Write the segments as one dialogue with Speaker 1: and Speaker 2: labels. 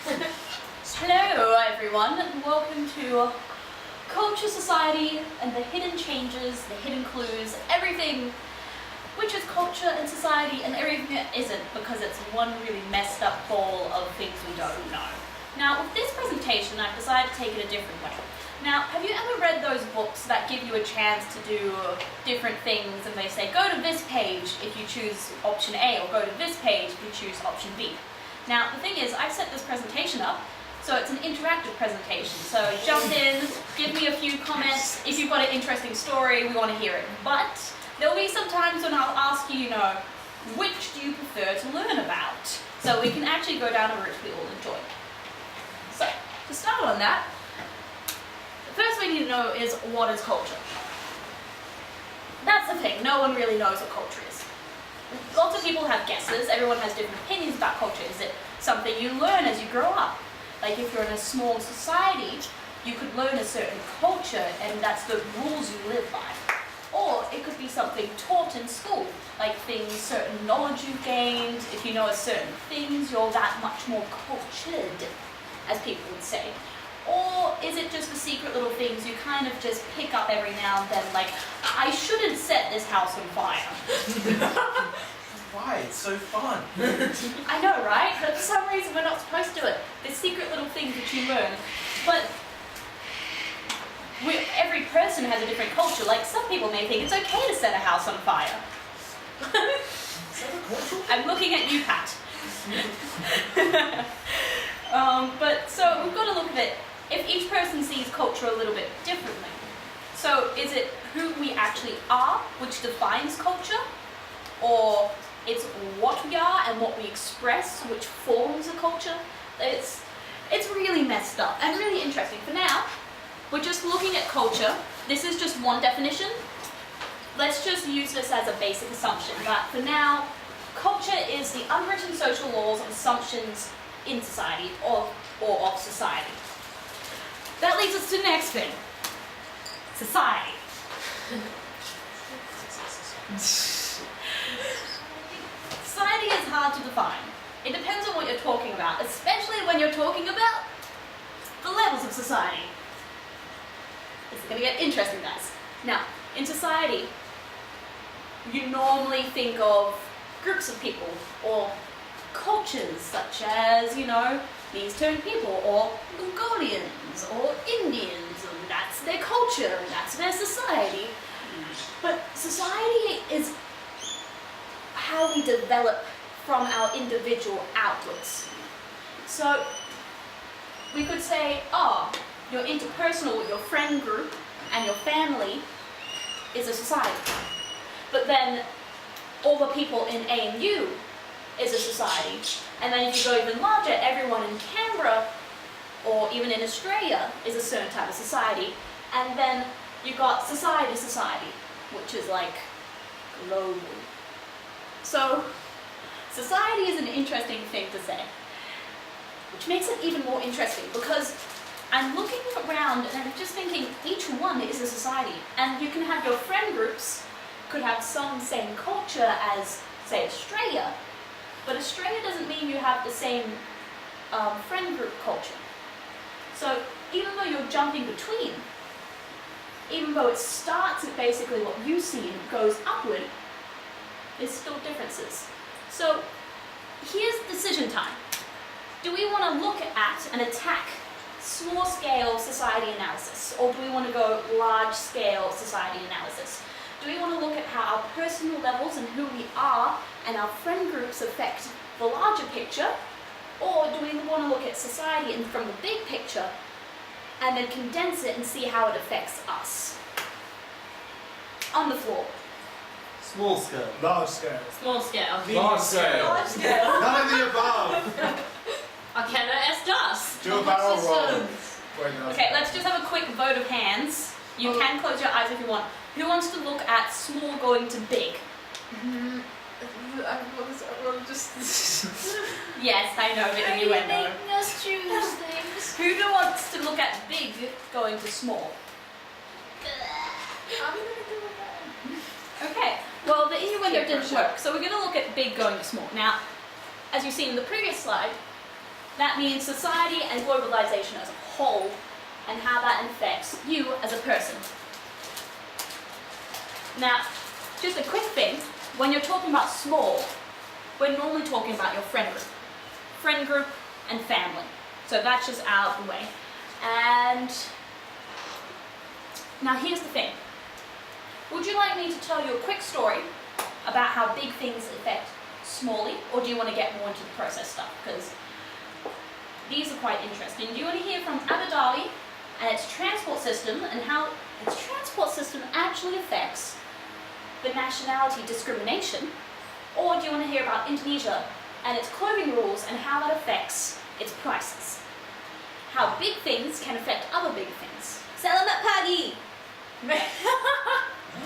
Speaker 1: Hello everyone, and welcome to Culture, Society, and the hidden changes, the hidden clues, everything which is culture and society and everything that isn't, because it's one really messed up ball of things we don't know. Now with this presentation I've decided to take it a different way. Now, have you ever read those books that give you a chance to do different things and they say go to this page if you choose option A or go to this page if you choose option B? Now the thing is, I've set this presentation up so it's an interactive presentation. So jump in, give me a few comments. If you've got an interesting story, we want to hear it. But there'll be some times when I'll ask you, which do you prefer to learn about? So we can actually go down a route we all enjoy. So, to start on that, the first we need to know is, what is culture? That's the thing, no one really knows what culture is. Lots of people have guesses, everyone has different opinions about culture. Is it something you learn as you grow up? Like if you're in a small society, you could learn a certain culture and that's the rules you live by. Or it could be something taught in school, like things, certain knowledge you've gained. If you know a certain things, you're that much more cultured, as people would say. Or is it just the secret little things you kind of just pick up every now and then, like, I shouldn't set this house on fire.
Speaker 2: Why? It's so fun.
Speaker 1: I know, right? But for some reason we're not supposed to do it. The secret little things that you learn. But every person has a different culture. Like, some people may think it's okay to set a house on fire.
Speaker 2: Is that a culture?
Speaker 1: I'm looking at you, Pat. But so we've got to look at it, if each person sees culture a little bit differently. So is it who we actually are, which defines culture? Or it's what we are and what we express, which forms a culture? It's really messed up and really interesting. For now, we're just looking at culture. This is just one definition. Let's just use this as a basic assumption. But for now, culture is the unwritten social laws and assumptions in society or of society. That leads us to the next thing. Society. Society is hard to define. It depends on what you're talking about, especially when you're talking about the levels of society. This is going to get interesting, guys. Now, in society, you normally think of groups of people or cultures, such as, these certain people, or Mongolians, or Indians, and that's their culture, and that's their society. But society is how we develop from our individual outwards. So we could say, your interpersonal with your friend group and your family is a society. But then all the people in ANU is a society. And then if you go even larger, everyone in Canberra or even in Australia is a certain type of society. And then you've got society, which is like global. So society is an interesting thing to say, which makes it even more interesting because I'm looking around and I'm just thinking each one is a society. And you can have your friend groups, could have some same culture as, say, Australia, but Australia doesn't mean you have the same friend group culture. So even though you're jumping between, even though it starts at basically what you see and goes upward, there's still differences. So here's decision time. Do we want to look at and attack small-scale society analysis, or do we want to go large-scale society analysis? Do we want to look at how our personal levels and who we are and our friend groups affect the larger picture, or do we want to look at society and from the big picture and then condense it and see how it affects us? On the floor.
Speaker 2: Small scale.
Speaker 3: Large scale.
Speaker 1: Small scale.
Speaker 2: Large scale.
Speaker 1: Large scale.
Speaker 2: None of the above.
Speaker 1: Okay, es das.
Speaker 3: Do a barrel roll.
Speaker 1: Okay, let's just have a quick vote of hands. You can close your eyes if you want. Who wants to look at small going to big? Yes, I know, but innuendo.
Speaker 4: Are you making us choose things?
Speaker 1: Who wants to look at big going to small?
Speaker 4: I'm gonna do it.
Speaker 1: Okay, well the innuendo didn't work, so we're going to look at big going to small. Now, as you've seen in the previous slide, That means society and globalization as a whole, and how that affects you as a person. Now, just a quick thing, when you're talking about small, we're normally talking about your friend group and family. So that's just out of the way. And now here's the thing. Would you like me to tell you a quick story about how big things affect smally, or do you want to get more into the process stuff? Because these are quite interesting. Do you want to hear from Abu Dhabi and its transport system, and how its transport system actually affects the nationality discrimination? Or do you want to hear about Indonesia and its clothing rules and how that affects its prices? How big things can affect other big things. Selamat pagi!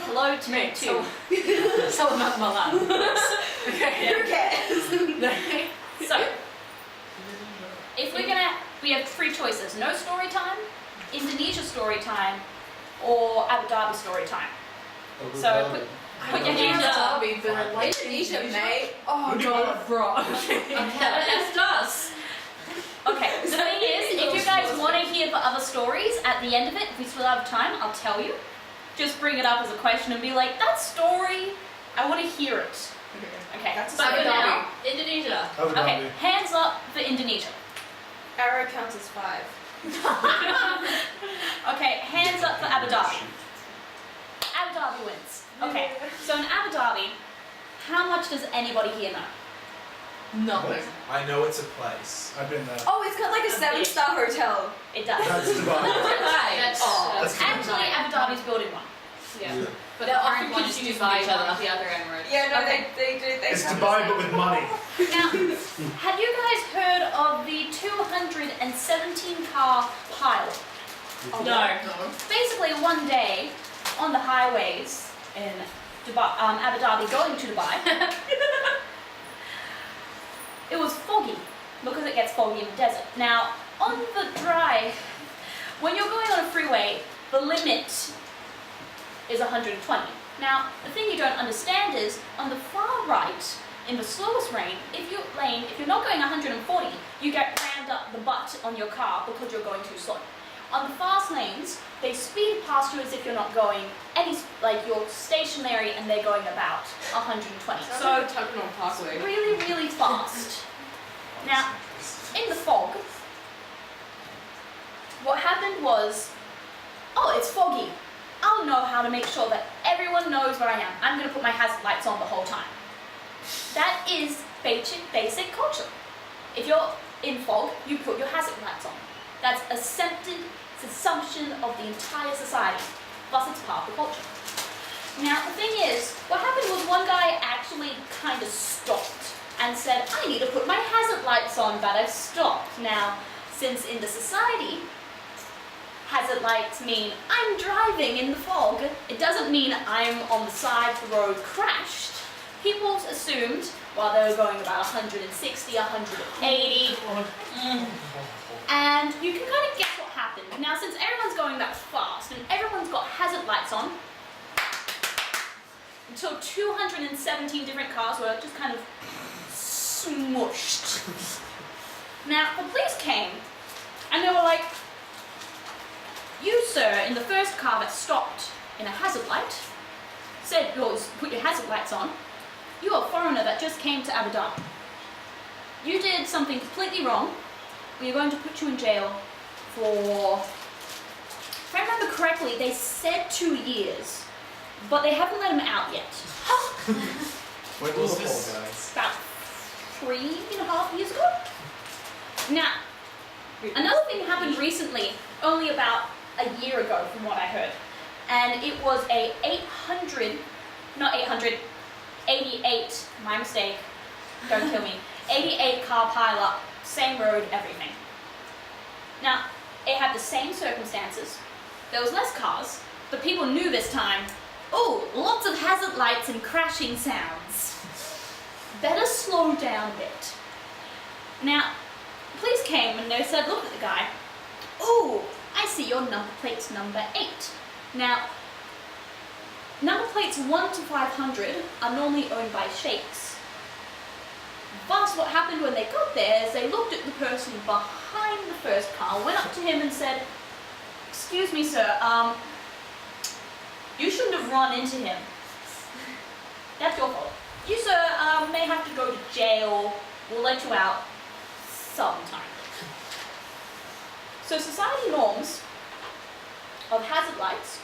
Speaker 1: Hello to me too.
Speaker 3: Selamat malam. Okay.
Speaker 1: Who cares? So, if we have three choices: no story time, Indonesia story time, or Abu Dhabi story time. So put your hands up.
Speaker 3: Derby, but I like
Speaker 4: Indonesia, mate.
Speaker 3: Oh god, bro. That's us.
Speaker 1: Okay, the thing is, if you guys want to hear the other stories at the end of it, if we still have time, I'll tell you. Just bring it up as a question and be like, that story, I want to hear it. Okay,
Speaker 3: That's
Speaker 1: but for now,
Speaker 3: Indonesia.
Speaker 2: Abu
Speaker 1: okay,
Speaker 2: Dhabi.
Speaker 1: hands up for Indonesia.
Speaker 4: Arrow counts as 5.
Speaker 1: Okay, hands up for Abu Dhabi. Abu Dhabi wins. Okay, so in Abu Dhabi, how much does anybody here know?
Speaker 3: Nothing.
Speaker 2: I know it's a place. I've been there.
Speaker 4: Oh, it's got like a 7-star hotel.
Speaker 1: It does.
Speaker 2: That's Dubai.
Speaker 3: That's
Speaker 2: That's
Speaker 1: Actually, Abu Dhabi's building one.
Speaker 3: Yeah. But
Speaker 4: They're
Speaker 3: the
Speaker 4: often
Speaker 3: orange ones
Speaker 4: confused
Speaker 3: do buy
Speaker 4: with
Speaker 3: each
Speaker 4: each
Speaker 3: other.
Speaker 4: other.
Speaker 3: The other Emirates.
Speaker 4: Yeah, no,
Speaker 1: Okay.
Speaker 4: they do. They
Speaker 2: It's
Speaker 4: have
Speaker 2: Dubai,
Speaker 4: the
Speaker 2: but with money.
Speaker 1: Now, have you guys heard of the 217 car pilot?
Speaker 3: No.
Speaker 1: Basically, one day on the highways in Dubai, Abu Dhabi, going to Dubai, it was foggy because it gets foggy in the desert. Now, on the drive, when you're going on a freeway, the limit is 120. Now, the thing you don't understand is, on the far right, in the slowest lane, if you're not going 140, you get rammed up the butt on your car because you're going too slow. On the fast lanes, they speed past you as if you're not going like you're stationary and they're going about 120. So
Speaker 3: Tucking on Parkway.
Speaker 1: really, really fast. Now, in the fog, what happened was, oh, it's foggy. I'll know how to make sure that everyone knows where I am. I'm going to put my hazard lights on the whole time. That is basic culture. If you're in fog, you put your hazard lights on. That's accepted. It's an assumption of the entire society. Plus, it's part of the culture. Now, the thing is, what happened was one guy actually kind of stopped and said, I need to put my hazard lights on, but I've stopped. Now, since in the society, hazard lights mean I'm driving in the fog. It doesn't mean I'm on the side of the road crashed. People assumed, while they were going about 160, 180, and you can kind of guess what happened. Now, since everyone's going that fast and everyone's got hazard lights on, until 217 different cars were just kind of smushed. Now, the police came and they were like, you, sir, in the first car that stopped in a hazard light, said yours, put your hazard lights on. You are a foreigner that just came to Abu Dhabi. You did something completely wrong. We are going to put you in jail for, if I remember correctly, they said 2 years, but they haven't let him out yet.
Speaker 2: When was this? Guys?
Speaker 1: About 3.5 years ago. Now, another thing happened recently, only about a year ago from what I heard, and it was a 88, my mistake, don't kill me, 88 car pileup, same road, everything. Now, it had the same circumstances, there was less cars, but people knew this time, oh, lots of hazard lights and crashing sounds. Better slow down a bit. Now, police came and they said, look at the guy, oh, I see your number plate's number 8. Now, number plates 1 to 500 are normally owned by sheikhs. Thus, what happened when they got there is they looked at the person behind the first car, went up to him and said, "Excuse me, sir, you shouldn't have run into him. That's your fault. You, sir, may have to go to jail. We'll let you out sometime." So society norms of hazard lights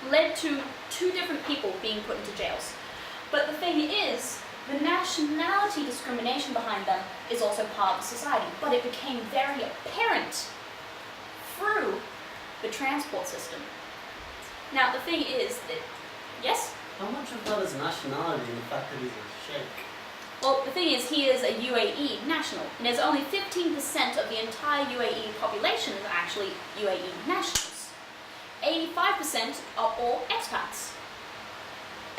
Speaker 1: led to 2 different people being put into jails. But the thing is, the nationality discrimination behind them is also part of society, but it became very apparent through the transport system. Now, the thing is that, yes?
Speaker 5: How much of that is nationality and the fact that he's a sheikh?
Speaker 1: Well, the thing is, he is a UAE national, and there's only 15% of the entire UAE population is actually UAE nationals. 85% are all expats.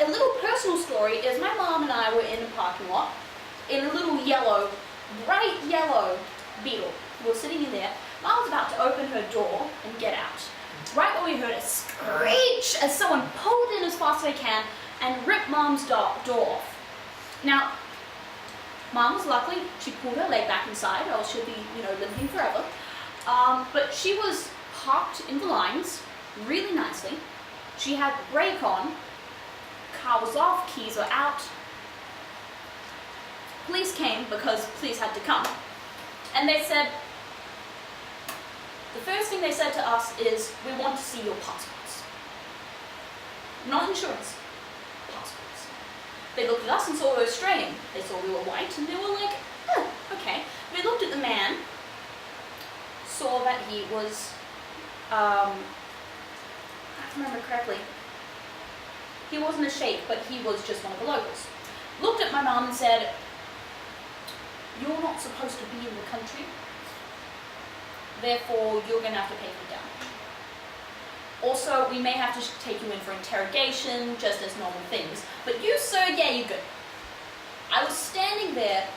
Speaker 1: A little personal story is my mom and I were in a parking lot in a little yellow, bright yellow Beetle. We were sitting in there. Mom was about to open her door and get out. Right when we heard a screech as someone pulled in as fast as they can and ripped Mom's door off. Now, Mom was lucky, she pulled her leg back inside, or she'll be, limping forever. But she was parked in the lines really nicely. She had brake on, car was off, keys were out. Police came because police had to come. And they said, the first thing they said to us is, "We want to see your passports." Not insurance, passports. They looked at us and saw we were Australian. They saw we were white and they were like, "Oh, okay." They looked at the man, saw that he was, I can remember correctly, he wasn't a sheikh, but he was just one of the locals. Looked at my mum and said, "You're not supposed to be in the country. Therefore, you're going to have to pay me down. Also, we may have to take you in for interrogation, just as normal things. But you, sir, yeah, you're good." I was standing there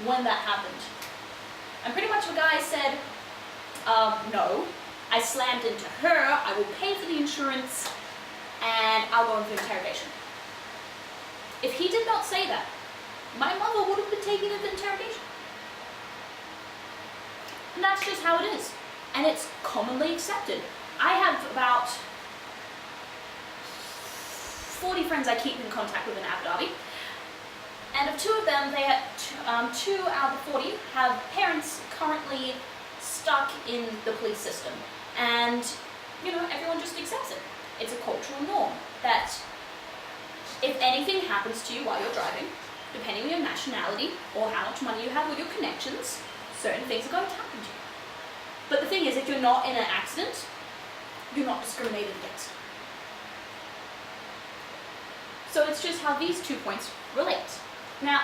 Speaker 1: when that happened. And pretty much the guy said, "No." I slammed into her, "I will pay for the insurance, and I'll go in for interrogation." If he did not say that, my mother would have been taken into interrogation. And that's just how it is. And it's commonly accepted. I have about 40 friends I keep in contact with in Abu Dhabi. And of 2 of them, 2 out of the 40 have parents currently stuck in the police system. And, everyone just accepts it. It's a cultural norm that if anything happens to you while you're driving, depending on your nationality or how much money you have with your connections, certain things are going to happen to you. But the thing is, if you're not in an accident, you're not discriminated against. So it's just how these 2 points relate. Now,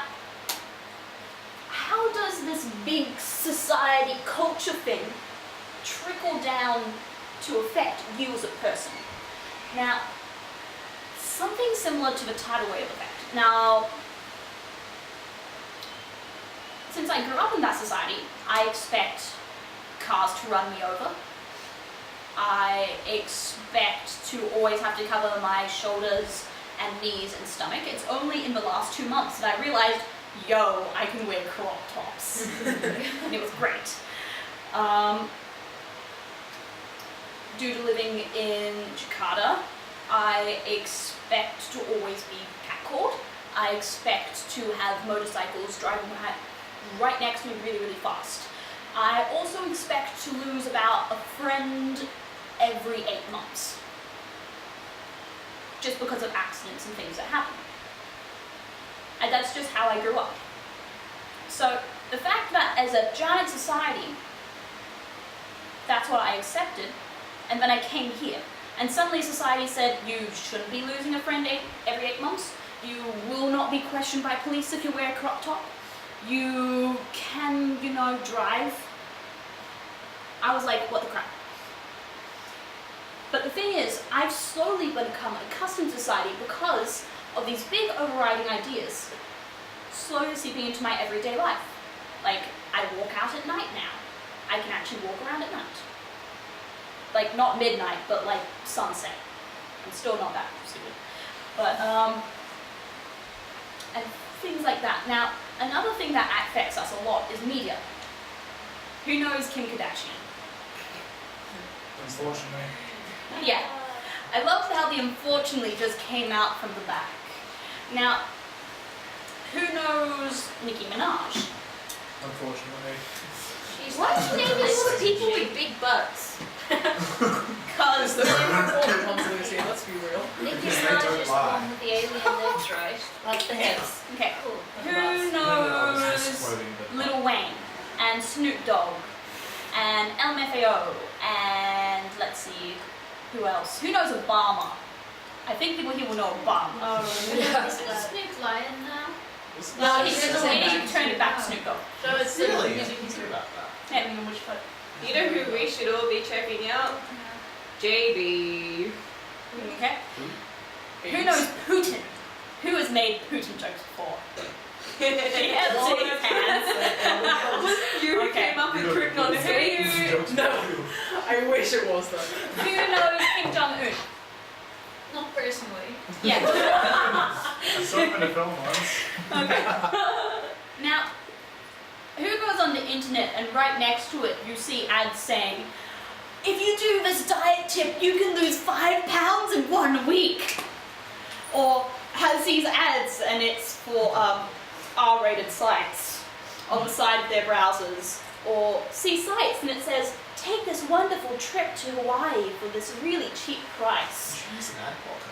Speaker 1: how does this big society culture thing trickle down to affect you as a person? Now, something similar to the tidal wave effect. Now, since I grew up in that society, I expect cars to run me over. I expect to always have to cover my shoulders and knees and stomach. It's only in the last 2 months that I realized, I can wear crop tops. And it was great. Due to living in Jakarta, I expect to always be catcalled. I expect to have motorcycles driving right next to me really, really fast. I also expect to lose about a friend every 8 months. Just because of accidents and things that happen. And that's just how I grew up. So the fact that as a giant society, that's what I accepted, and then I came here. And suddenly society said, you shouldn't be losing a friend every 8 months. You will not be questioned by police if you wear a crop top. You can, drive. I was like, what the crap? But the thing is, I've slowly become accustomed to society because of these big overriding ideas slowly seeping into my everyday life. Like, I walk out at night now. I can actually walk around at night. Like, not midnight, but like sunset. I'm still not that stupid. But, and things like that. Now, another thing that affects us a lot is media. Who knows Kim Kardashian?
Speaker 2: Unfortunately.
Speaker 1: Yeah. I love how the unfortunately just came out from the back. Now, who knows Nicki Minaj?
Speaker 2: Unfortunately.
Speaker 4: Why do you name it people with big butts?
Speaker 1: Because
Speaker 3: The more important ones, Lucy, let's be real.
Speaker 4: Nicki
Speaker 2: Because they
Speaker 4: Minaj
Speaker 2: don't
Speaker 4: is the
Speaker 2: lie.
Speaker 4: one with the alien lips, right?
Speaker 1: like the hips. Okay.
Speaker 4: Cool.
Speaker 1: Who
Speaker 2: I was
Speaker 1: knows
Speaker 2: misquoting, but
Speaker 1: Lil Wayne and Snoop Dogg and LMFAO and let's see, who else? Who knows Obama? I think people here will know Obama.
Speaker 4: Is Snoop lying now?
Speaker 2: This
Speaker 1: No,
Speaker 2: is
Speaker 1: he
Speaker 2: so
Speaker 1: said
Speaker 2: bad.
Speaker 1: he turned it back to Snoop Dogg.
Speaker 3: So it's
Speaker 2: Really?
Speaker 3: music history about that.
Speaker 1: Yeah, I mean, which part?
Speaker 4: You know who we should all be checking out? JB.
Speaker 1: Okay. Who knows Putin? Who has made Putin jokes before? He has all his hands.
Speaker 4: You who
Speaker 1: Okay.
Speaker 4: came up with
Speaker 2: You
Speaker 4: Putin on
Speaker 2: don't-
Speaker 4: stage?
Speaker 2: Jokes
Speaker 3: No.
Speaker 2: about you.
Speaker 3: I wish it was though.
Speaker 1: Who knows Kim Jong-un?
Speaker 4: Not personally.
Speaker 1: Yeah.
Speaker 2: I saw him in a film once.
Speaker 1: Okay. Now, who goes on the internet and right next to it you see ads saying, if you do this diet tip, you can lose 5 pounds in 1 week? Or has these ads and it's for R-rated sites on the side of their browsers? Or see sites and it says, take this wonderful trip to Hawaii for this really cheap price.
Speaker 2: She's an ad blocker.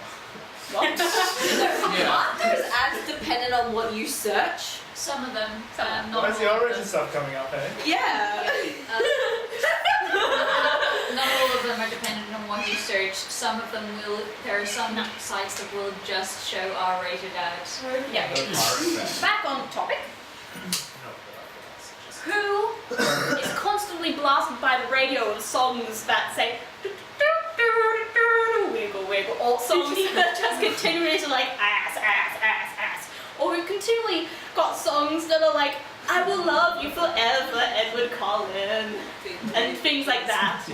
Speaker 1: What?
Speaker 2: Yeah.
Speaker 4: Aren't those ads dependent on what you search?
Speaker 3: Some of them.
Speaker 2: Why is the origin stuff coming up, hey?
Speaker 4: Yeah.
Speaker 6: Not all of them are dependent on what you search. Some of them will. There are some sites that will just show R-rated ads.
Speaker 1: Yeah.
Speaker 2: The pirate fan.
Speaker 1: Back on topic.
Speaker 2: No, that's just-
Speaker 1: Who is constantly blasted by the radio with songs that say wiggle wiggle, or songs that just continually like ass ass ass ass, or who continually got songs that are like I will love you forever, Edward Cullen, and things like that.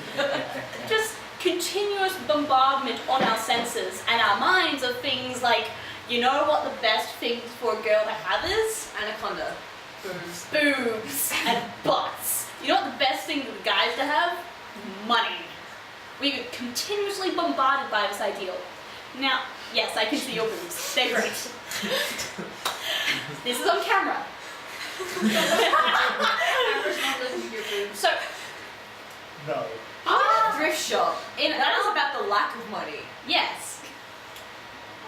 Speaker 1: Just continuous bombardment on our senses and our minds of things like, you know what the best thing for a girl to have is?
Speaker 4: Anaconda.
Speaker 1: Boobs and butts. You know what the best thing for the guys to have? Money. We get continuously bombarded by this ideal. Now, yes, I can see your boobs. They're great. This is on camera.
Speaker 6: Camera's not looking at your boobs.
Speaker 1: So,
Speaker 2: No.
Speaker 4: Thrift shop.
Speaker 1: in
Speaker 4: That is about the lack of money.
Speaker 1: yes.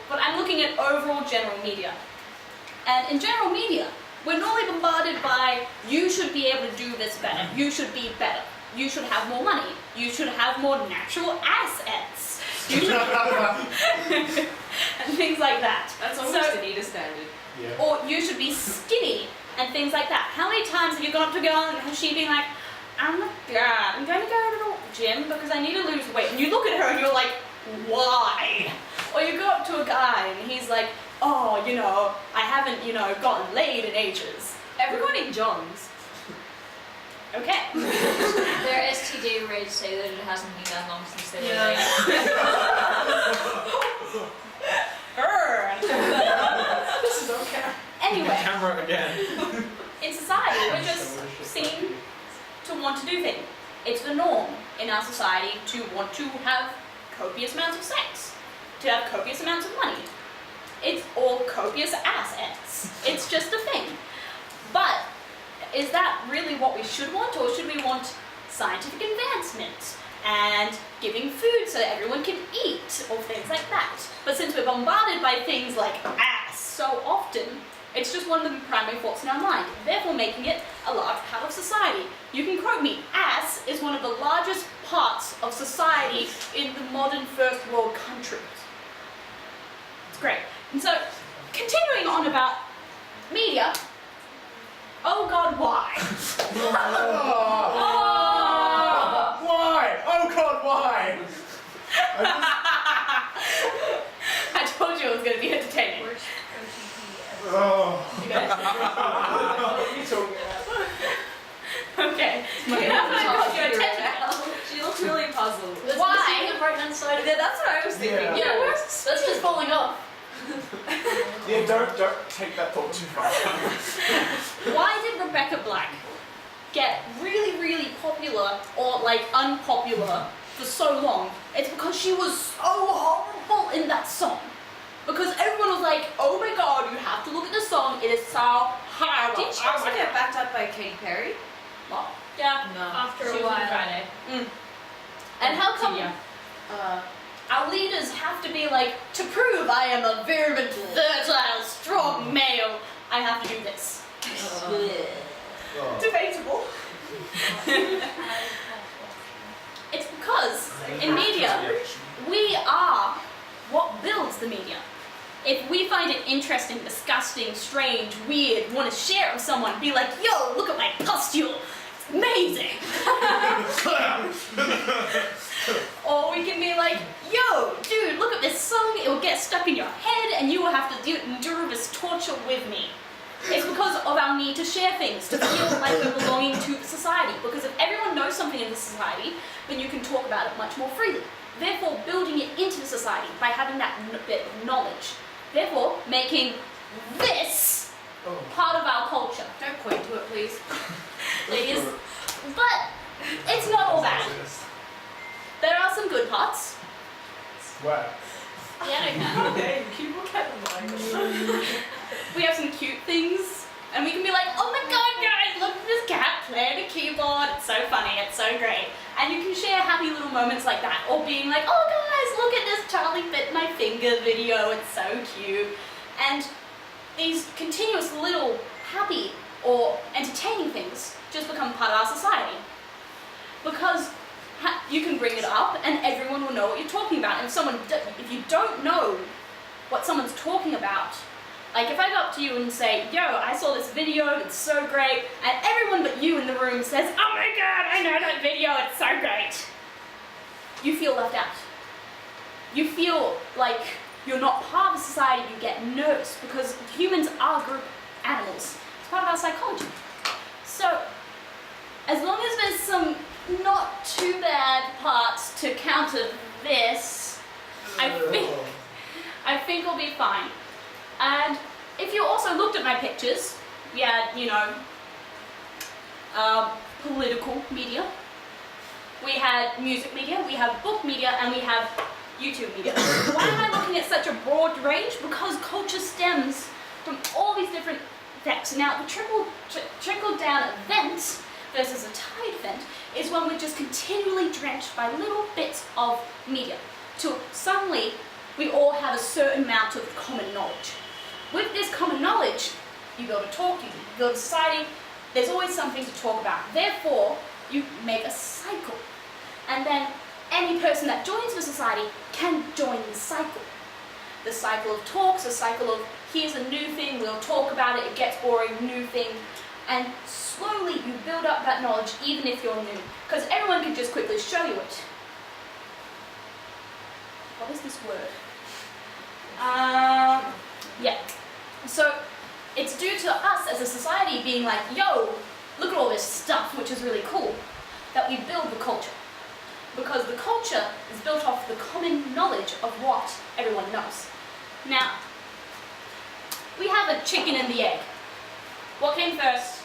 Speaker 1: But I'm looking at overall general media. And in general media, we're normally bombarded by, you should be able to do this better, you should be better, you should have more money, you should have more natural assets, you should and things like that.
Speaker 4: That's almost
Speaker 1: So-
Speaker 4: an Anita standard.
Speaker 2: Yeah.
Speaker 1: Or you should be skinny and things like that. How many times have you gone up to a girl and has she been like, I'm going to go to the gym because I need to lose weight. And you look at her and you're like, why? Or you go up to a guy and he's like, oh, you know, I haven't, you know, gotten laid in ages.
Speaker 4: Everyone in John's.
Speaker 1: Okay.
Speaker 6: Their STD rates say that it hasn't been that long since they were
Speaker 3: Yeah.
Speaker 6: laid.
Speaker 1: Grr.
Speaker 3: This is okay.
Speaker 1: Anyway,
Speaker 2: Camera again.
Speaker 1: in society, we're just seen to want to do things. It's the norm in our society to want to have copious amounts of sex, to have copious amounts of money. It's all copious assets. It's just a thing. But is that really what we should want, or should we want scientific advancement and giving food so that everyone can eat, or things like that? But since we're bombarded by things like ass so often, it's just one of the primary thoughts in our mind, therefore making it a large part of society. You can quote me, ass is one of the largest parts of society in the modern first world countries. It's great. And so, continuing on about media, oh God, why? Oh!
Speaker 2: Why? Oh God, why?
Speaker 1: I told you it was going to be entertaining.
Speaker 6: Worst OTP ever.
Speaker 2: Oh.
Speaker 1: You guys?
Speaker 3: What are you talking about?
Speaker 1: Okay. You have to got your attention now.
Speaker 4: She looks really puzzled.
Speaker 1: Why?
Speaker 6: The right hand side.
Speaker 4: Yeah, that's what I was thinking.
Speaker 2: Yeah.
Speaker 6: Yeah, that's just falling off.
Speaker 2: Yeah, don't take that thought too far.
Speaker 1: Why did Rebecca Black get really, really popular or like unpopular for so long? It's because she was so horrible in that song. Because everyone was like, oh my god, you have to look at the song, it is so horrible.
Speaker 4: Didn't she also get backed up by Katy Perry?
Speaker 1: What? Yeah.
Speaker 4: No.
Speaker 6: After
Speaker 3: She
Speaker 6: a
Speaker 3: was on
Speaker 6: while.
Speaker 3: Friday.
Speaker 1: And how come
Speaker 3: Yeah.
Speaker 1: our leaders have to be like, to prove I am a very fertile, strong male, I have to do this.
Speaker 2: Oh.
Speaker 1: Debatable. It's because in media, we are what builds the media. If we find it interesting, disgusting, strange, weird, want to share it with someone, be like, yo, look at my pustule, it's amazing. Or we can be like, yo, dude, look at this song, it will get stuck in your head and you will have to endure this torture with me. It's because of our need to share things, to feel like we're belonging to the society. Because if everyone knows something in the society, then you can talk about it much more freely. Therefore, building it into the society by having that bit of knowledge. Therefore, making this part of our culture.
Speaker 4: Don't point to it, please.
Speaker 1: Please. But it's not all bad. There are some good parts.
Speaker 2: Wow.
Speaker 1: Yeah, I know.
Speaker 3: Okay, keep looking at the
Speaker 1: We have some cute things, and we can be like, oh my god, guys, look at this cat playing the keyboard. It's so funny, it's so great. And you can share happy little moments like that, or being like, oh guys, look at this Charlie bit my finger video, it's so cute. And these continuous little happy or entertaining things just become part of our society. Because you can bring it up and everyone will know what you're talking about. And if you don't know what someone's talking about, like if I go up to you and say, yo, I saw this video, it's so great, and everyone but you in the room says, oh my god, I know that video, it's so great. You feel left out. You feel like you're not part of society, you get nervous because humans are group animals. It's part of our psychology. So, as long as there's some not too bad parts to counter this, I think we'll be fine. And if you also looked at my pictures, we had, political media, we had music media, we have book media, and we have YouTube media. Why am I looking at such a broad range? Because culture stems from all these different effects. Now, the trickle-down event versus a tide event is when we're just continually drenched by little bits of media till suddenly we all have a certain amount of common knowledge. With this common knowledge, you build a talk, you build a society, there's always something to talk about. Therefore, you make a cycle. And then any person that joins the society can join the cycle. The cycle of talks, the cycle of here's a new thing, we'll talk about it, it gets boring, new thing. And slowly you build up that knowledge even if you're new. Because everyone can just quickly show you it. What is this word? Yeah. So it's due to us as a society being like, yo, look at all this stuff, which is really cool, that we build the culture. Because the culture is built off the common knowledge of what everyone knows. Now, we have a chicken and the egg. What came first?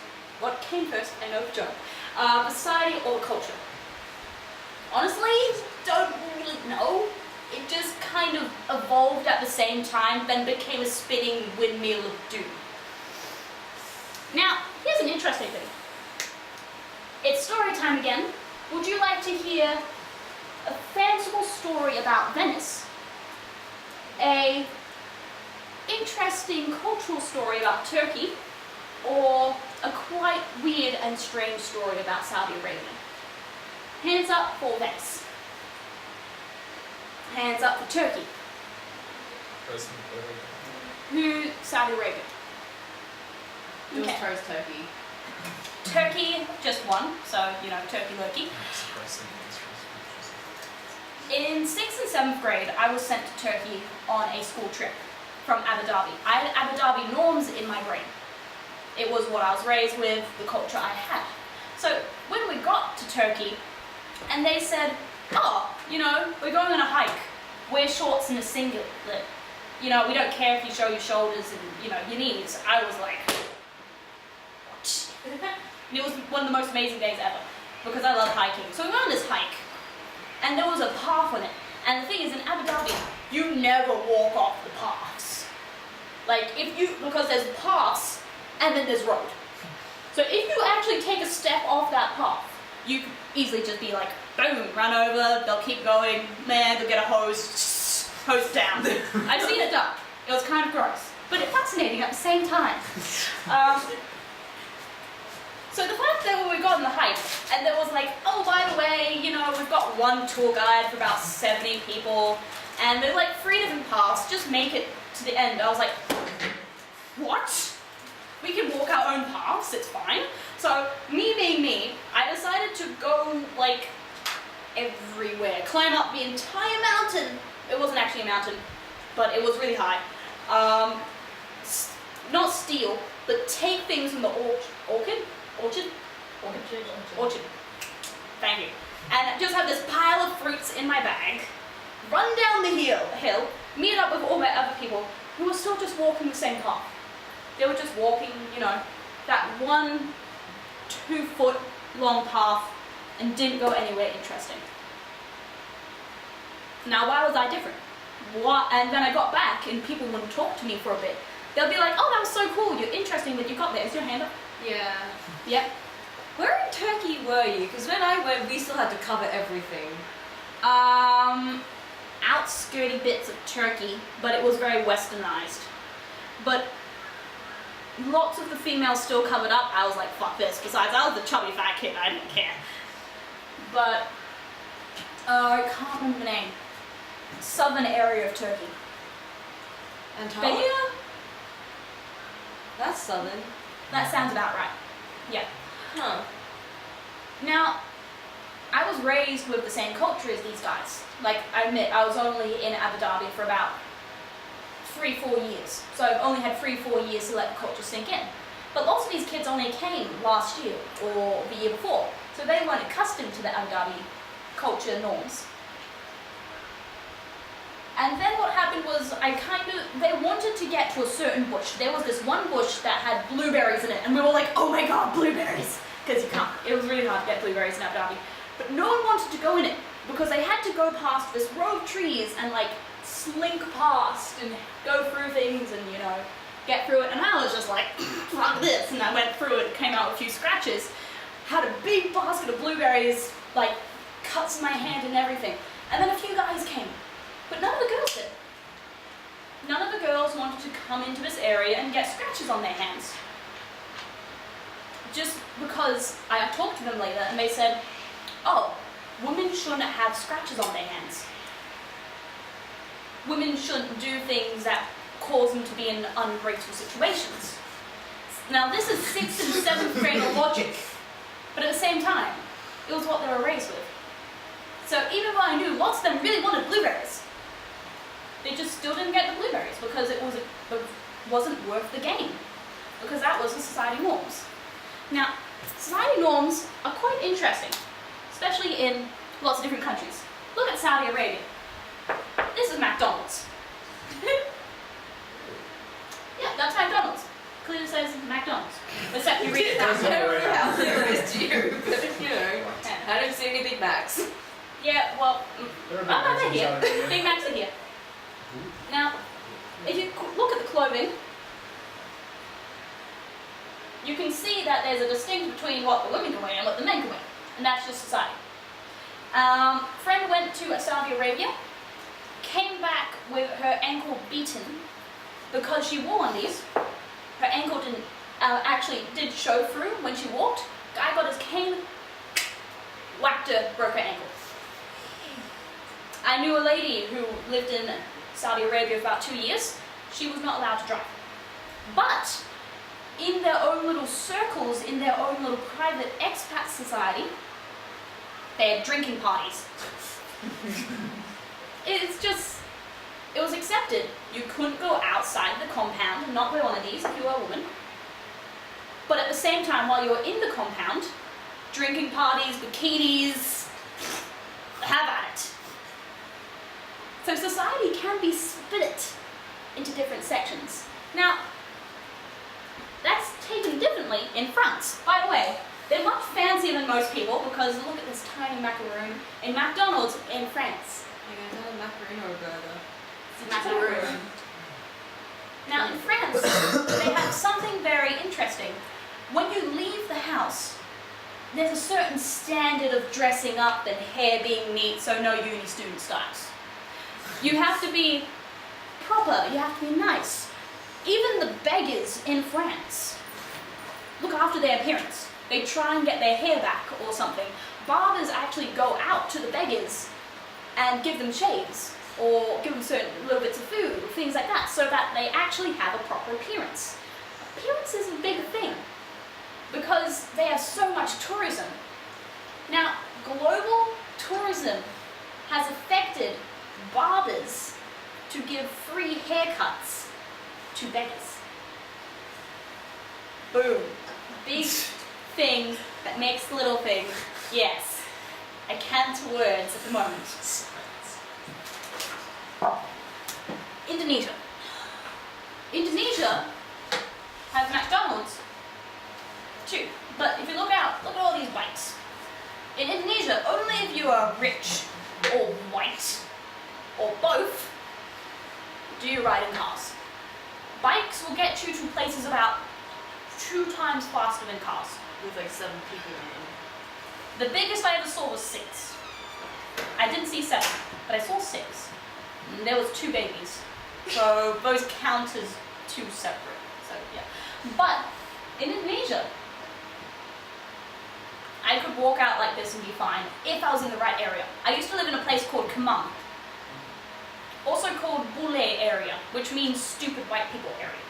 Speaker 1: I know the joke. The society or the culture? Honestly, don't really know. It just kind of evolved at the same time, then became a spinning windmill of doom. Now, here's an interesting thing. It's story time again. Would you like to hear a fanciful story about Venice? A interesting cultural story about Turkey? Or a quite weird and strange story about Saudi Arabia? Hands up for Venice. Hands up for Turkey. Who? Saudi Arabia.
Speaker 4: It was
Speaker 1: Okay.
Speaker 4: first Turkey.
Speaker 1: Turkey, just one, so Turkey Loki. In 6th and 7th grade, I was sent to Turkey on a school trip from Abu Dhabi. I had Abu Dhabi norms in my brain. It was what I was raised with, the culture I had. So when we got to Turkey, and they said, oh, we're going on a hike, wear shorts and a singlet. you know, we don't care if you show your shoulders and, you know, your knees. I was like, what? And it was one of the most amazing days ever because I love hiking. So we went on this hike and there was a path on it. And the thing is, in Abu Dhabi, you never walk off the paths. Like, because there's paths and then there's road. So if you actually take a step off that path, you could easily just be like, boom, run over, they'll keep going, man, they'll get a hose down. I've seen it done. It was kind of gross, but it's fascinating at the same time. So the fact that when we got on the hike, and there was like, oh, by the way, you know, we've got one tour guide for about 70 people, and there's like 3 different paths, just make it to the end. I was like, what? We can walk our own paths, it's fine. So, me being me, I decided to go like everywhere, climb up the entire mountain. It wasn't actually a mountain, but it was really high. Not steal, but take things from the orchard. Thank you. And just have this pile of fruits in my bag, run down the hill, meet up with all my other people who were still just walking the same path. They were just walking, you know, that 1-2 foot long path and didn't go anywhere interesting. Now, why was I different? And then I got back and people wouldn't talk to me for a bit. They'll be like, oh, that was so cool, you're interesting that you got there. Is your hand up?
Speaker 4: Yeah.
Speaker 1: Yep.
Speaker 3: Where in Turkey were you? Because when I went, we still had to cover everything.
Speaker 1: Outskirty bits of Turkey, but it was very westernized. But lots of the females still covered up. I was like, fuck this. Besides, I was the chubby fat kid, I didn't care. But, I can't remember the name. Southern area of Turkey.
Speaker 3: Antalya? That's southern.
Speaker 1: That sounds about right. Yeah.
Speaker 3: Huh.
Speaker 1: Now, I was raised with the same culture as these guys. Like, I admit, I was only in Abu Dhabi for about 3-4 years. So I've only had 3-4 years to let the culture sink in. But lots of these kids only came last year or the year before. So they weren't accustomed to the Abu Dhabi culture norms. And then what happened was they wanted to get to a certain bush. There was this one bush that had blueberries in it, and we were like, oh my god, blueberries! Because you can't, it was really hard to get blueberries in Abu Dhabi. But no one wanted to go in it, because they had to go past this row of trees and like slink past and go through things and, you know, get through it. And I was just like, fuck this, and I went through it, came out with a few scratches, had a big basket of blueberries, like cuts in my hand and everything. And then a few guys came. But none of the girls did. None of the girls wanted to come into this area and get scratches on their hands. Just because I talked to them later and they said, oh, women shouldn't have scratches on their hands. Women shouldn't do things that cause them to be in ungrateful situations. Now this is 6th and 7th grade logic, but at the same time, it was what they were raised with. So even though I knew lots of them really wanted blueberries, they just still didn't get the blueberries because it wasn't worth the gain, because that wasn't society norms. Now, society norms are quite interesting, especially in lots of different countries. Look at Saudi Arabia. This is McDonald's. Yeah, that's McDonald's. Clearly says McDonald's. Except you read it
Speaker 3: I
Speaker 1: that
Speaker 3: don't
Speaker 1: way.
Speaker 3: know how clear it is to you, but you know, I don't see any Big Macs.
Speaker 1: Yeah, well,
Speaker 2: There are
Speaker 1: they're
Speaker 2: big
Speaker 1: here.
Speaker 2: ones inside of
Speaker 1: Big Macs are here. Now, if you look at the clothing, you can see that there's a distinction between what the women can wear and what the men can wear, and that's just society. Friend went to Saudi Arabia, came back with her ankle beaten because she wore undies. Her ankle did show through when she walked. Guy got his cane, whacked her, broke her ankle. I knew a lady who lived in Saudi Arabia for about 2 years. She was not allowed to drive. But in their own little circles, in their own little private expat society, they had drinking parties. It was accepted. You couldn't go outside the compound and not wear one of these if you were a woman. But at the same time, while you're in the compound, drinking parties, bikinis, have at it. So society can be split into different sections. Now, that's taken differently in France. By the way, they're much fancier than most people because look at this tiny macaroon in McDonald's in France.
Speaker 4: Are you gonna have a macaroon or a burger?
Speaker 1: It's a macaroon. Now in France, they have something very interesting. When you leave the house, there's a certain standard of dressing up and hair being neat, so no uni student styles. You have to be proper, you have to be nice. Even the beggars in France look after their appearance. They try and get their hair back or something. Barbers actually go out to the beggars and give them shaves or give them certain little bits of food or things like that so that they actually have a proper appearance. Appearance is a big thing because they have so much tourism. Now, global tourism has affected barbers to give free haircuts to beggars. Boom. Big thing that makes little thing. Yes. I can't words at the moment. Indonesia. Indonesia has McDonald's too. But if you look out, look at all these bikes. In Indonesia, only if you are rich or white or both do you ride in cars. Bikes will get you to places about 2 times faster than cars.
Speaker 4: With like 7 people in it.
Speaker 1: The biggest I ever saw was 6. I didn't see 7, but I saw 6. And there was 2 babies. So those count as 2 separate. So yeah. But in Indonesia, I could walk out like this and be fine if I was in the right area. I used to live in a place called Kemang, also called Bule area, which means stupid white people area.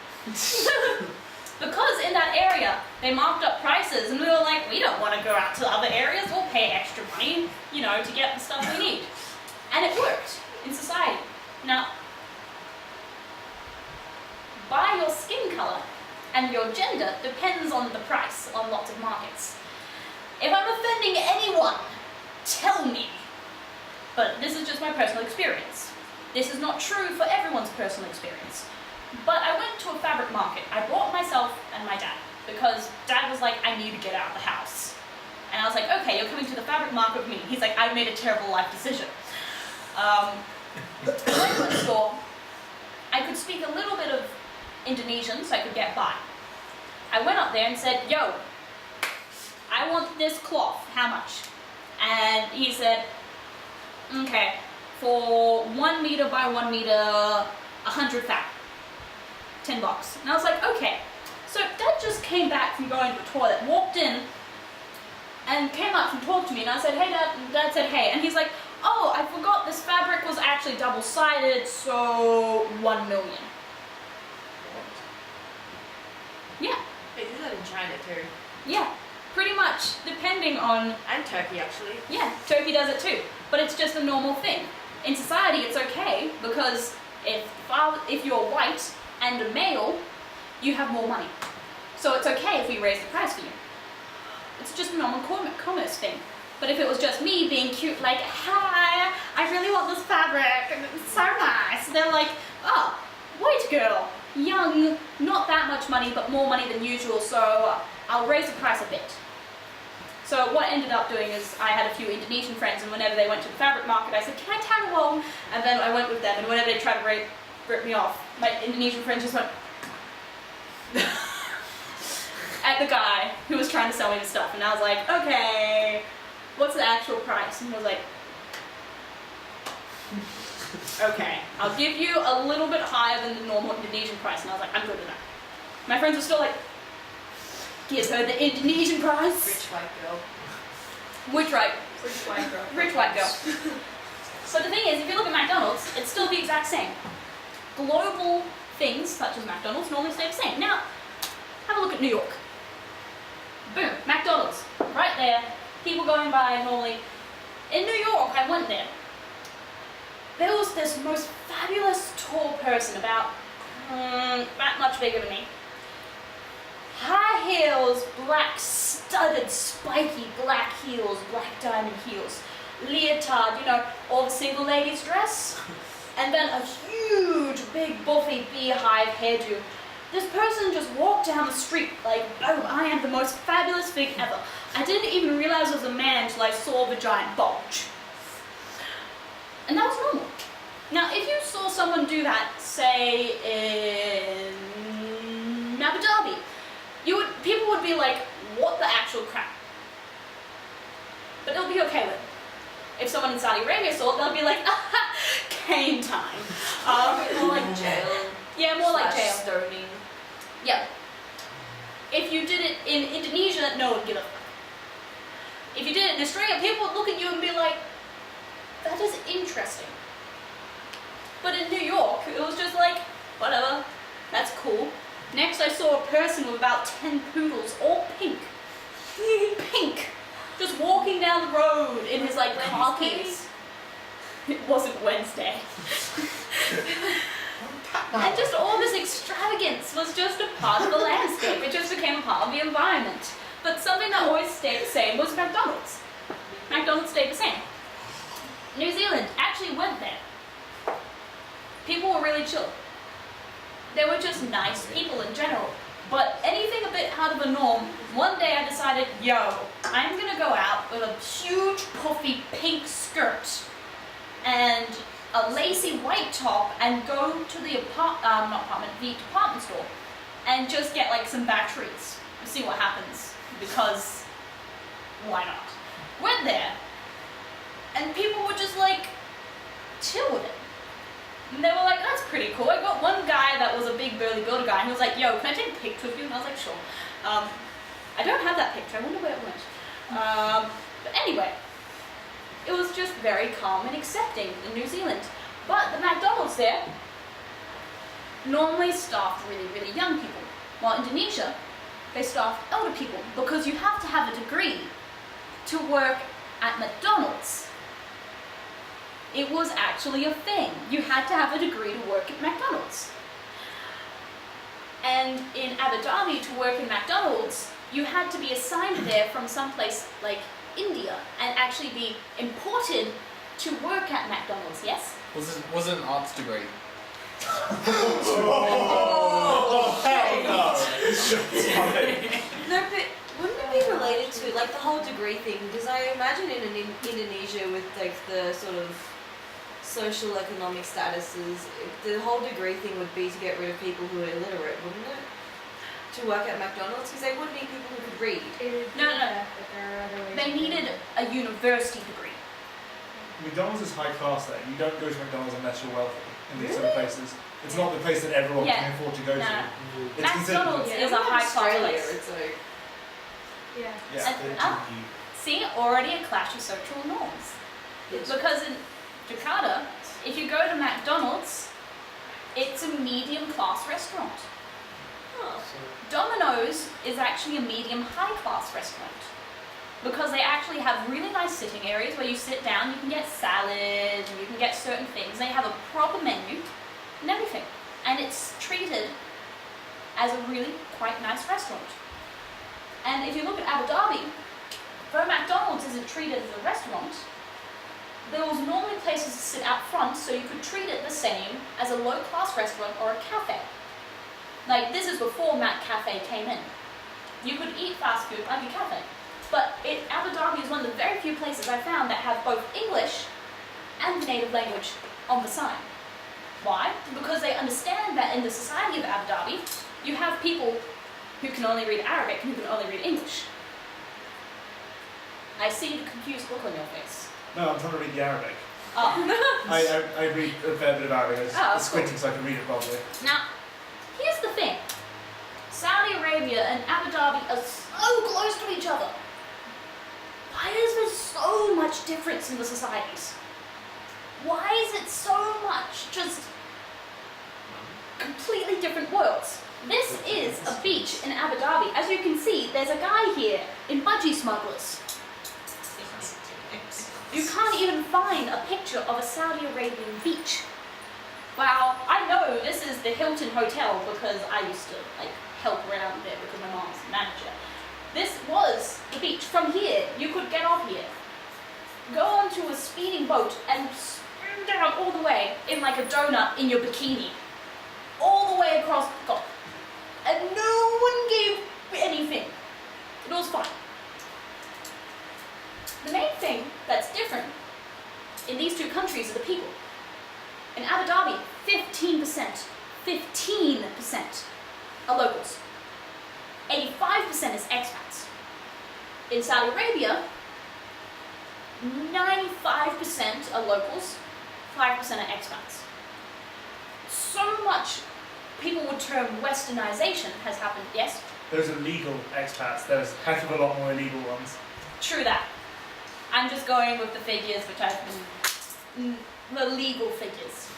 Speaker 1: Because in that area, they marked up prices and we were like, we don't want to go out to other areas, we'll pay extra money, you know, to get the stuff we need. And it worked in society. Now, by your skin color and your gender depends on the price on lots of markets. If I'm offending anyone, tell me. But this is just my personal experience. This is not true for everyone's personal experience. But I went to a fabric market. I brought myself and my dad because dad was like, I need to get out of the house. And I was like, okay, you're coming to the fabric market with me. He's like, I made a terrible life decision. I went to the store. I could speak a little bit of Indonesian so I could get by. I went up there and said, yo, I want this cloth, how much? And he said, okay, for 1 meter by 1 meter, 100 fat. $10. And I was like, okay. So dad just came back from going to the toilet, walked in, and came up and talked to me. And I said, hey dad, and dad said, hey. And he's like, oh, I forgot this fabric was actually double-sided, so 1 million. Yeah.
Speaker 4: They do that in China too.
Speaker 1: Yeah, pretty much, depending on...
Speaker 4: And Turkey actually.
Speaker 1: Yeah, Turkey does it too. But it's just a normal thing. In society, it's okay, because if you're white and a male, you have more money. So it's okay if we raise the price for you. It's just a normal commerce thing. But if it was just me being cute, like, hi, I really want this fabric, it's so nice. They're like, oh, white girl, young, not that much money, but more money than usual, so I'll raise the price a bit. So what I ended up doing is I had a few Indonesian friends, and whenever they went to the fabric market, I said, can I tag along? And then I went with them, and whenever they tried to rip me off, my Indonesian friend just went at the guy who was trying to sell me the stuff, and I was like, okay, what's the actual price? And he was like, okay, I'll give you a little bit higher than the normal Indonesian price, and I was like, I'm good with that. My friends were still like, give her the Indonesian price.
Speaker 4: Rich white girl.
Speaker 1: Which right?
Speaker 4: Rich white girl.
Speaker 1: Rich white girl. So the thing is, if you look at McDonald's, it's still the exact same. Global things, such as McDonald's, normally stay the same. Now, have a look at New York. Boom, McDonald's, right there. People going by normally. In New York, I went there. There was this most fabulous tall person, about that much bigger than me. High heels, black studded, spiky black heels, black diamond heels. Leotard, you know, all the single ladies dress. and then a huge, big, buffy beehive hairdo. This person just walked down the street like, oh, I am the most fabulous thing ever. I didn't even realize it was a man until I saw the giant bulge. And that was normal. Now, if you saw someone do that, say in Abu Dhabi, people would be like, what the actual crap? But they'll be okay with it. If someone in Saudi Arabia saw it, they'll be like, aha, cane time.
Speaker 3: More like jail.
Speaker 1: Yeah, more like jail.
Speaker 3: Stoning.
Speaker 1: Yeah. If you did it in Indonesia, no one would give a fuck. If you did it in Australia, people would look at you and be like, that is interesting. But in New York, it was just like, whatever, that's cool. Next, I saw a person with about 10 poodles, all pink. Pink. Just walking down the road in his like khakis. It wasn't Wednesday. And just all this extravagance was just a part of the landscape. It just became a part of the environment. But something that always stayed the same was McDonald's. McDonald's stayed the same. New Zealand actually went there. People were really chill. They were just nice people in general. But anything a bit out of the norm, one day I decided, yo, I'm gonna go out with a huge puffy pink skirt and a lacy white top and go to the department store and just get like some batteries and see what happens, because why not? Went there and people were just like chill with it. And they were like, that's pretty cool. I got one guy that was a big burly builder guy and he was like, yo, can I take a picture with you? And I was like, sure. I don't have that picture, I wonder where it went. But anyway, it was just very calm and accepting in New Zealand. But the McDonald's there normally staffed really, really young people. While Indonesia, they staffed elder people because you have to have a degree to work at McDonald's. It was actually a thing. You had to have a degree to work at McDonald's. And in Abu Dhabi, to work in McDonald's, you had to be assigned there from someplace like India and actually be imported to work at McDonald's, yes?
Speaker 2: Was it an arts degree?
Speaker 3: Oh,
Speaker 2: hell no!
Speaker 3: No, but wouldn't it be related to like the whole degree thing? Because I imagine in Indonesia with like the sort of social economic statuses, the whole degree thing would be to get rid of people who are illiterate, wouldn't it? To work at McDonald's, because they would need people who could read.
Speaker 1: No.
Speaker 6: But there are other ways
Speaker 1: They
Speaker 6: of doing
Speaker 1: needed
Speaker 6: it.
Speaker 1: a university degree.
Speaker 2: McDonald's is high class there. You don't go to McDonald's unless you're wealthy in these
Speaker 1: Really?
Speaker 2: other places. It's not the place that everyone
Speaker 1: Yeah.
Speaker 2: can afford to go
Speaker 1: No.
Speaker 2: to. It's
Speaker 1: McDonald's
Speaker 2: considered.
Speaker 1: is a high class
Speaker 3: Australia,
Speaker 1: place.
Speaker 3: it's like
Speaker 6: Yeah.
Speaker 2: Yeah.
Speaker 1: And, see, already a clash of social norms. Because in Jakarta, if you go to McDonald's, it's a medium class restaurant.
Speaker 3: oh,
Speaker 1: Domino's is actually a medium high class restaurant. Because they actually have really nice sitting areas where you sit down, you can get salad, and you can get certain things. They have a proper menu and everything. And it's treated as a really quite nice restaurant. And if you look at Abu Dhabi, though McDonald's isn't treated as a restaurant, there was normally places to sit out front so you could treat it the same as a low-class restaurant or a cafe. Like, this is before Mac Cafe came in. You could eat fast food like a cafe. But Abu Dhabi is one of the very few places I found that have both English and the native language on the sign. Why? Because they understand that in the society of Abu Dhabi, you have people who can only read Arabic and who can only read English. I see the confused look on your face.
Speaker 2: No, I'm trying to read the Arabic.
Speaker 1: Oh.
Speaker 2: I read a fair bit of Arabic. I was
Speaker 1: Oh,
Speaker 2: squinting so I can read it properly.
Speaker 1: Now, here's the thing. Saudi Arabia and Abu Dhabi are so close to each other. Why is there so much difference in the societies? Why is it so much just completely different worlds? This is a beach in Abu Dhabi. As you can see, there's a guy here in budgie smugglers. You can't even find a picture of a Saudi Arabian beach. Wow, I know this is the Hilton Hotel because I used to help around there because my mom's the manager. This was the beach. From here, you could get off here, go onto a speeding boat and down all the way in like a donut in your bikini. All the way across the top. And no one gave anything. It was fine. The main thing that's different in these two countries are the people. In Abu Dhabi, 15% are locals. 85% is expats. In Saudi Arabia, 95% are locals, 5% are expats. So much people would term westernization has happened, yes?
Speaker 2: Those are legal expats. There's a heck of a lot more illegal ones.
Speaker 1: True that. I'm just going with the figures which I've been, the legal figures.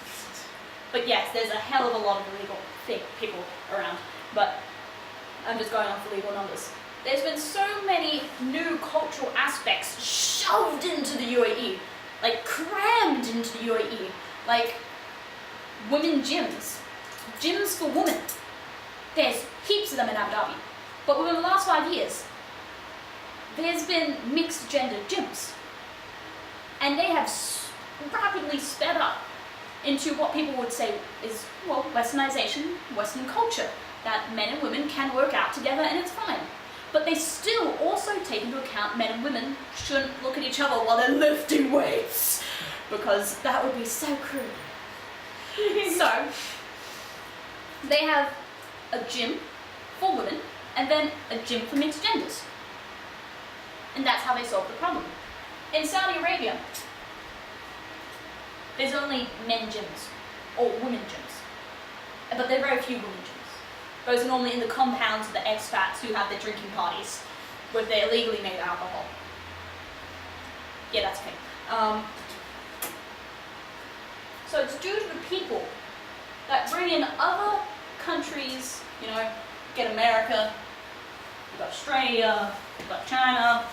Speaker 1: But yes, there's a hell of a lot of illegal people around, but I'm just going off the legal numbers. There's been so many new cultural aspects shoved into the UAE, like crammed into the UAE, like women gyms, gyms for women. There's heaps of them in Abu Dhabi. But within the last 5 years, there's been mixed gender gyms. And they have rapidly sped up into what people would say is, well, westernization, Western culture, that men and women can work out together and it's fine. But they still also take into account men and women shouldn't look at each other while they're lifting weights, because that would be so crude. So, they have a gym for women and then a gym for mixed genders. And that's how they solve the problem. In Saudi Arabia, there's only men gyms, or women gyms. But there are very few women gyms. Those are normally in the compounds of the expats who have their drinking parties with their illegally made alcohol. Yeah, that's okay. So it's due to the people that bring in other countries, you know, get America, you've got Australia, you've got China,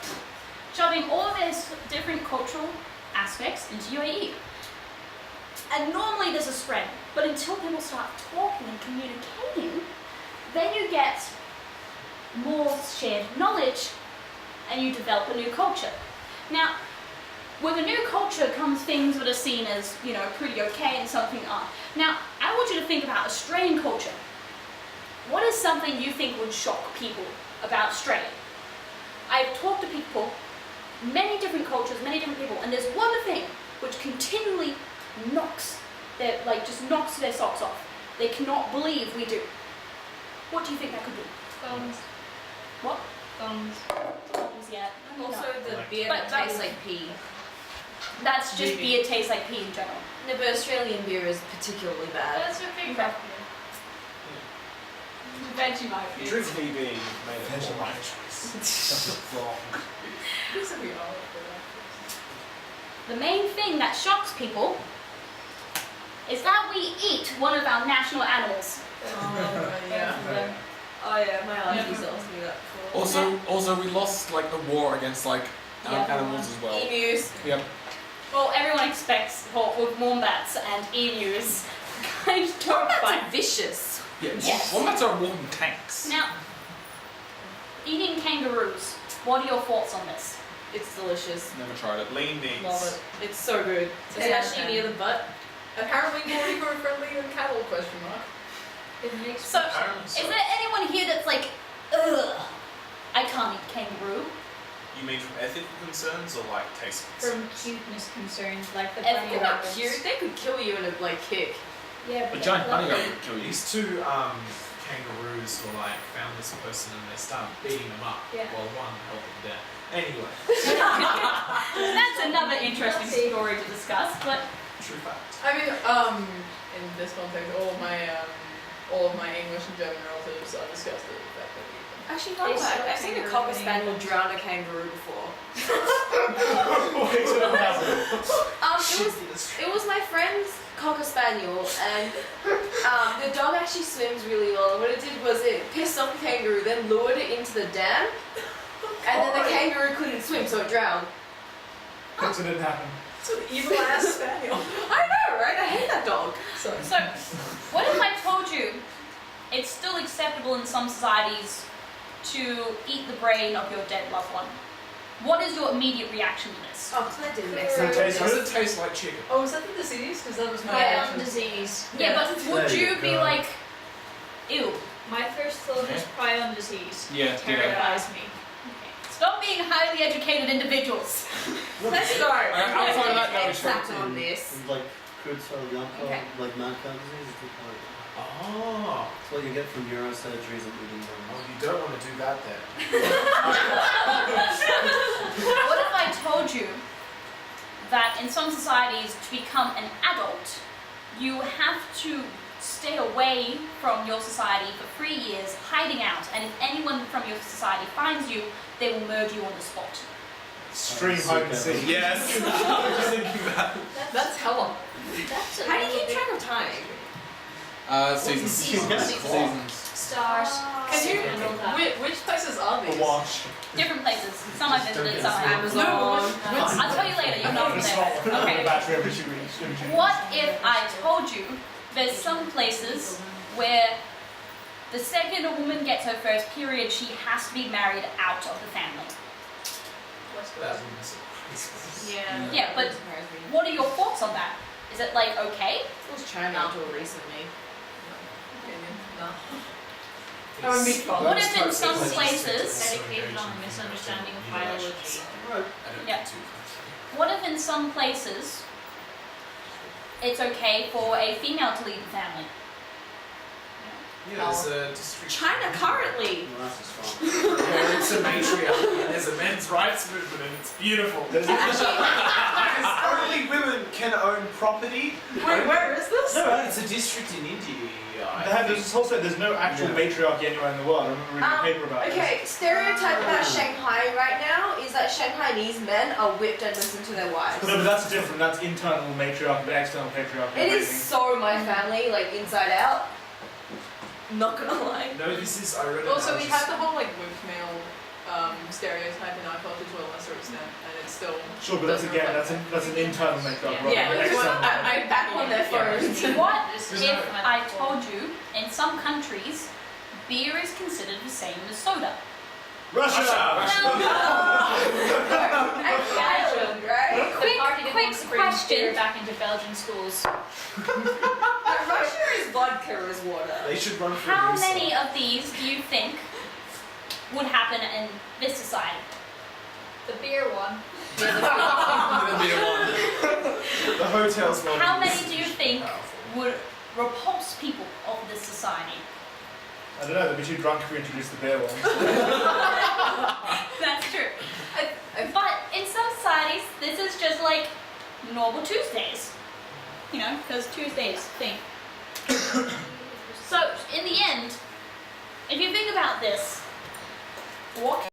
Speaker 1: shoving all of these different cultural aspects into UAE. And normally there's a spread, but until people start talking and communicating, then you get more shared knowledge and you develop a new culture. Now, with a new culture comes things that are seen as, you know, pretty okay and something aren't. Now, I want you to think about Australian culture. What is something you think would shock people about Australia? I've talked to people, many different cultures, many different people, and there's one thing which continually knocks their socks off. They cannot believe we do. What do you think that could be?
Speaker 6: Thumbs.
Speaker 1: What?
Speaker 6: Thumbs.
Speaker 1: Thumbs, yeah.
Speaker 3: Also,
Speaker 1: No.
Speaker 3: the beer
Speaker 1: But
Speaker 3: that tastes
Speaker 1: that-
Speaker 3: like pee.
Speaker 1: That's just
Speaker 2: Maybe.
Speaker 1: beer tastes like pee in general.
Speaker 3: No, but Australian beer is particularly bad.
Speaker 6: That's a big
Speaker 1: Okay.
Speaker 6: craft beer. Vegemite beer.
Speaker 7: Drink me being made of
Speaker 2: Potential
Speaker 7: corn.
Speaker 2: life choice. That's wrong.
Speaker 1: The main thing that shocks people is that we eat one of our national animals.
Speaker 3: Oh, yeah.
Speaker 6: Yeah.
Speaker 3: Oh, yeah, my aunties
Speaker 6: Yeah.
Speaker 3: asked me that before.
Speaker 8: Also, we lost like the war against like
Speaker 1: Yeah.
Speaker 8: animals as well.
Speaker 3: Emus.
Speaker 8: Yep.
Speaker 1: Well, everyone expects with wombats and emus kind of
Speaker 3: Wombats
Speaker 1: fight.
Speaker 3: are vicious.
Speaker 1: Yes.
Speaker 8: Wombats are walking tanks.
Speaker 1: Now, eating kangaroos. What are your thoughts on this?
Speaker 3: It's delicious.
Speaker 8: Never tried it.
Speaker 7: Lean meats.
Speaker 4: Love it.
Speaker 3: It's so good.
Speaker 4: Yeah.
Speaker 3: Especially near the butt.
Speaker 4: Apparently more eco-friendly than cattle, question mark.
Speaker 6: It makes
Speaker 1: So,
Speaker 7: Apparently
Speaker 1: is
Speaker 7: so.
Speaker 1: there anyone here that's like, ugh, I can't eat kangaroo?
Speaker 7: You mean from ethical concerns or like taste
Speaker 6: from
Speaker 7: concerns?
Speaker 6: cuteness concerns, like the
Speaker 1: If
Speaker 6: bunny
Speaker 3: They're not
Speaker 6: rabbits.
Speaker 3: cute. They could kill you in a kick.
Speaker 6: Yeah,
Speaker 8: A
Speaker 6: but
Speaker 8: giant
Speaker 6: they're
Speaker 8: bunny
Speaker 6: lovely.
Speaker 8: rabbit would kill you.
Speaker 7: These two kangaroos were like found this person and they started beating them up.
Speaker 6: Yeah.
Speaker 7: Well, one held them down. Anyway,
Speaker 1: That's another interesting story to discuss, but
Speaker 7: true fact.
Speaker 4: I mean, in this context, all of my English and German relatives are disgusted with that.
Speaker 3: Actually, fun
Speaker 6: They
Speaker 3: fact,
Speaker 6: suck
Speaker 3: I've seen a
Speaker 6: kangaroo
Speaker 3: cocker
Speaker 6: in
Speaker 3: spaniel
Speaker 6: England.
Speaker 3: drown a kangaroo before.
Speaker 2: Okay, so that happened.
Speaker 3: It was my friend's cocker spaniel, and the dog actually swims really well. And what it did was it pissed off the kangaroo, then lured it into the dam, and then the kangaroo couldn't swim, so it drowned.
Speaker 2: So it didn't happen.
Speaker 4: It's an evil ass spaniel.
Speaker 3: I know, right? I hate that dog.
Speaker 1: so what if I told you it's still acceptable in some societies to eat the brain of your dead loved one? What is your immediate reaction to this?
Speaker 3: Oh, Claire didn't make
Speaker 2: Does it taste
Speaker 7: Does
Speaker 2: good?
Speaker 7: it taste like chicken?
Speaker 4: Oh, is that the disease? Because that was my
Speaker 6: Prion
Speaker 4: reaction.
Speaker 6: disease.
Speaker 1: Yeah, but would
Speaker 5: There
Speaker 1: you
Speaker 5: you
Speaker 1: be
Speaker 5: go.
Speaker 1: like, ew?
Speaker 6: My first thought was prion disease.
Speaker 8: Yeah,
Speaker 6: Terrifies me.
Speaker 1: Stop being highly educated individuals.
Speaker 3: Let's go.
Speaker 8: outside of that, no, it's
Speaker 3: Exact
Speaker 5: fine.
Speaker 3: on this.
Speaker 5: It's like crude cell alcohol,
Speaker 3: Okay.
Speaker 5: like mad cow disease. It's like,
Speaker 7: Oh.
Speaker 5: it's what you get from neurosurgeries and eating
Speaker 7: Oh,
Speaker 5: worms.
Speaker 7: you don't want to do that then.
Speaker 1: What if I told you that in some societies, to become an adult, you have to stay away from your society for 3 years, hiding out, and if anyone from your society finds you, they will murder you on the spot.
Speaker 2: Extreme hide and seek.
Speaker 8: Yes. I was just thinking that.
Speaker 4: That's hella.
Speaker 6: That's a
Speaker 3: How do you
Speaker 6: little
Speaker 3: keep
Speaker 6: bit-
Speaker 3: track of time?
Speaker 8: Seasons.
Speaker 6: Seasons. Stars.
Speaker 4: Can you?
Speaker 6: And all that.
Speaker 4: Which places are
Speaker 2: A
Speaker 4: these?
Speaker 2: wash.
Speaker 1: Different places. Some I visited, some I haven't.
Speaker 3: Amazon.
Speaker 1: I'll tell you later, you're not there. Okay.
Speaker 2: Battery every 2 weeks. every 2
Speaker 1: What
Speaker 2: weeks.
Speaker 1: if I told you there's some places where the second a woman gets her first period, she has to be married out of the family?
Speaker 7: That wouldn't surprise me.
Speaker 6: Yeah.
Speaker 1: Yeah, but what are your thoughts on that? Is it like okay?
Speaker 3: It was China until recently.
Speaker 4: No.
Speaker 7: It's-
Speaker 1: What if in
Speaker 7: those
Speaker 1: some
Speaker 7: types of
Speaker 1: places-
Speaker 7: legislation is so
Speaker 6: Dedicated on
Speaker 7: engaging
Speaker 6: misunderstanding of
Speaker 7: in the
Speaker 6: biology.
Speaker 7: elections.
Speaker 5: Right.
Speaker 7: I don't
Speaker 1: Yeah.
Speaker 7: get too close.
Speaker 1: What if in some places it's okay for a female to lead the family?
Speaker 7: Yeah, there's a district.
Speaker 3: China currently.
Speaker 5: Well, that's just fun.
Speaker 7: Yeah, it's a matriarchy and there's a men's rights movement and it's beautiful.
Speaker 2: There's
Speaker 7: Because only women can own property.
Speaker 4: Wait, where is this?
Speaker 2: No,
Speaker 7: It's a district in India. I
Speaker 2: there's
Speaker 7: think.
Speaker 2: this also there's no actual
Speaker 5: Yeah.
Speaker 2: matriarchy anywhere in the world. I remember reading a paper about this.
Speaker 3: Okay, stereotype about Shanghai right now is that Shanghainese men are whipped and listen to their wives.
Speaker 2: No, but that's different. That's internal matriarchy, but external patriarchy.
Speaker 3: It is
Speaker 2: amazing.
Speaker 3: so my family, like inside out. Not gonna lie.
Speaker 7: No, this is I read it.
Speaker 4: Also,
Speaker 7: I
Speaker 4: we
Speaker 7: was
Speaker 4: have
Speaker 7: just-
Speaker 4: the whole like whipped male stereotype in our culture to a lesser extent, and it's still.
Speaker 2: Sure, but that's
Speaker 4: doesn't
Speaker 2: again
Speaker 4: reflect
Speaker 2: that's an internal matriarchy.
Speaker 6: Yeah.
Speaker 2: rather
Speaker 3: Yeah,
Speaker 2: than
Speaker 3: that's what
Speaker 2: external.
Speaker 3: I back on there first.
Speaker 1: What
Speaker 6: This
Speaker 1: if
Speaker 6: is
Speaker 1: I told you in some countries beer is considered the same as soda?
Speaker 2: Russia.
Speaker 3: Ireland, right?
Speaker 6: The party that
Speaker 1: quick
Speaker 6: wants to bring
Speaker 1: question.
Speaker 6: beer back into Belgian schools.
Speaker 3: But Russia is vodka as water.
Speaker 7: They should run for
Speaker 1: How
Speaker 7: a
Speaker 1: many of these do you think would happen in this society?
Speaker 6: The beer one.
Speaker 7: The hotels one.
Speaker 1: How
Speaker 7: is
Speaker 1: many do you think
Speaker 7: powerful.
Speaker 1: would repulse people of this society?
Speaker 2: I don't know. They'd be too drunk if we introduced the beer one.
Speaker 1: That's true. But in some societies, this is just like normal Tuesdays. You know, because Tuesdays thing. So, in the end, if you think about this, what